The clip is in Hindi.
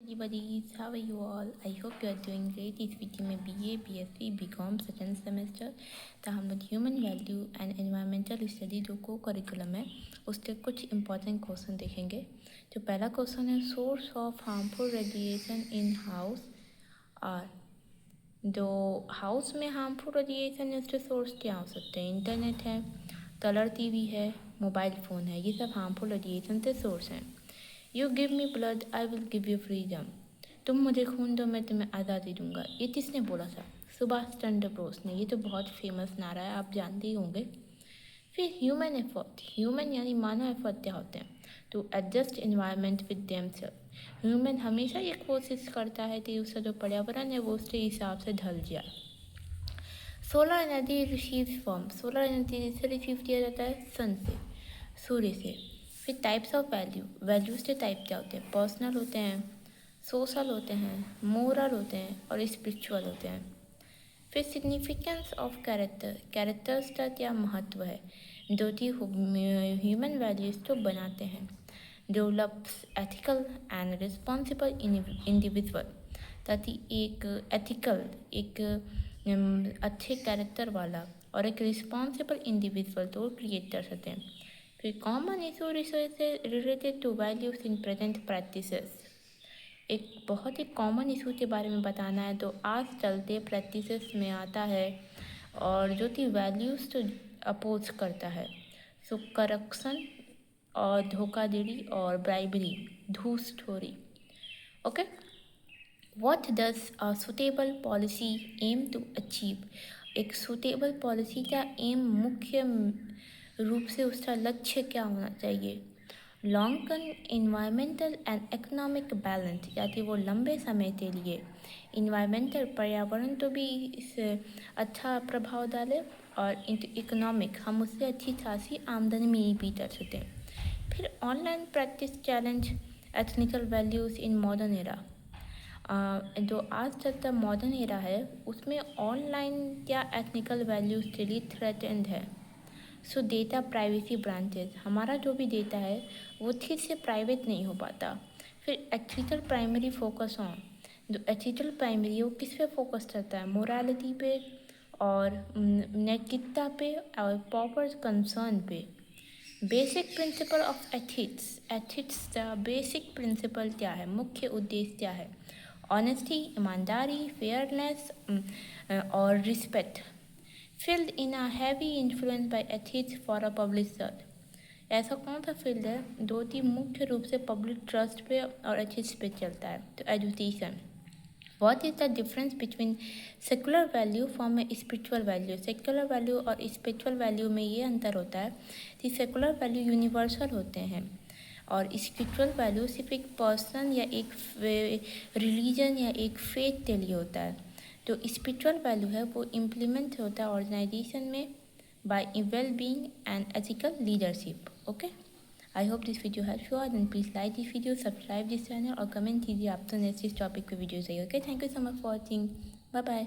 Buddies, how are you all? I hope you are doing great. इस वीडियो में BA, BSc, BCom second semester तो हम लोग human value and environmental study जो को करिकुलम है उसके कुछ इंपॉर्टेंट क्वेश्चन देखेंगे। जो पहला क्वेश्चन है, source of harmful radiation in house are. जो हाउस में हार्मफुल रेडिएशन है उसके सोर्स क्या हो सकते हैं? इंटरनेट है, कलर टीवी है, मोबाइल फ़ोन है, ये सब हार्मफुल रेडिएशन से सोर्स हैं। You give me blood I will give you freedom. तुम मुझे खून दो मैं तुम्हें आज़ादी दूंगा। ये किसने बोला था? सुभाष चंद्र बोस ने। ये तो बहुत फेमस नारा है, आप जानते ही होंगे। फिर ह्यूमन एफर्ट, ह्यूमन यानी मानव एफर्ट क्या होते हैं? To adjust environment with themselves. Human हमेशा ये कोशिश करता है कि उसका जो पर्यावरण है वो उसके हिसाब से ढल जाए। Solar energy receives from, solar energy से रिसीव किया जाता है सन से, सूर्य से। फिर टाइप्स ऑफ वैल्यू, वैल्यूज़ के टाइप क्या होते हैं? पर्सनल होते हैं, सोशल होते हैं, मोरल होते हैं और स्पिरिचुअल होते हैं। फिर सिग्निफिकेंस ऑफ कैरेक्टर, कैरेक्टर्स का क्या महत्व है जो कि ह्यूमन वैल्यूज़ को बनाते हैं। Develops ethical and responsible individual, ताकि एक एथिकल, एक अच्छे कैरेक्टर वाला और एक रिस्पॉन्सिबल इंडिविजुअल तो क्रिएट कर सकते हैं। फिर common issue related to values in present practices, एक बहुत ही कॉमन इशू के बारे में बताना है तो आज चलते प्रैक्टिसेस में आता है और जो कि वैल्यूज़ तो अपोज करता है। सो करप्शन और धोखाधड़ी और ब्राइबरी, घूसखोरी। Okay, what does a suitable policy aim to achieve? एक सुटेबल पॉलिसी का एम, मुख्य रूप से उसका लक्ष्य क्या होना चाहिए? Long term environmental and economic balance, यानी वो लंबे समय के लिए इन्वायरमेंटल, पर्यावरण तो भी इस अच्छा प्रभाव डाले और इकोनॉमिक, हम उससे अच्छी खासी आमदनी भी कर सकते हैं। फिर online practice challenge ethnical values in modern era. जो आज चलता मॉडर्न एरा है उसमें ऑनलाइन क्या एथनिकल वैल्यूज़ के लिए थ्रेटेंड है। सो डेटा प्राइवेसी ब्रांचेज, हमारा जो भी डेटा है वो ठीक से प्राइवेट नहीं हो पाता। फिर एथिकल प्राइमरी फोकस ऑन, जो एथिकल प्राइमरी वो किस पे फोकस करता है? मोरालिटी पे और नैतिकता पे और प्रॉपर कंसर्न पे। Basic principle of ethics, ethics का बेसिक प्रिंसिपल क्या है? मुख्य उद्देश्य क्या है? ऑनेस्टी, ईमानदारी, फेयरनेस और respect. Field in a heavy influence by ethics for a public trust, ऐसा कौन सा फील्ड है जो कि मुख्य रूप से पब्लिक ट्रस्ट पे और एथिक्स पे चलता है? तो education. What is the difference between secular value from a spiritual value? Secular value और स्पिरिचुअल वैल्यू में ये अंतर होता है कि सेकुलर वैल्यू यूनिवर्सल होते हैं और स्पिरिचुअल वैल्यू सिर्फ एक पर्सन या एक रिलीजन या एक फेथ के लिए होता है। जो स्पिरिचुअल वैल्यू है वो इम्प्लीमेंट होता है ऑर्गेनाइजेशन में by well being and ethical leadership. Okay, I hope this video help you, then please like this video, subscribe this channel और कमेंट कीजिए आप तो नेक्स्ट इस टॉपिक पे वीडियो चाहिए। Okay, thank you so much for watching, bye bye.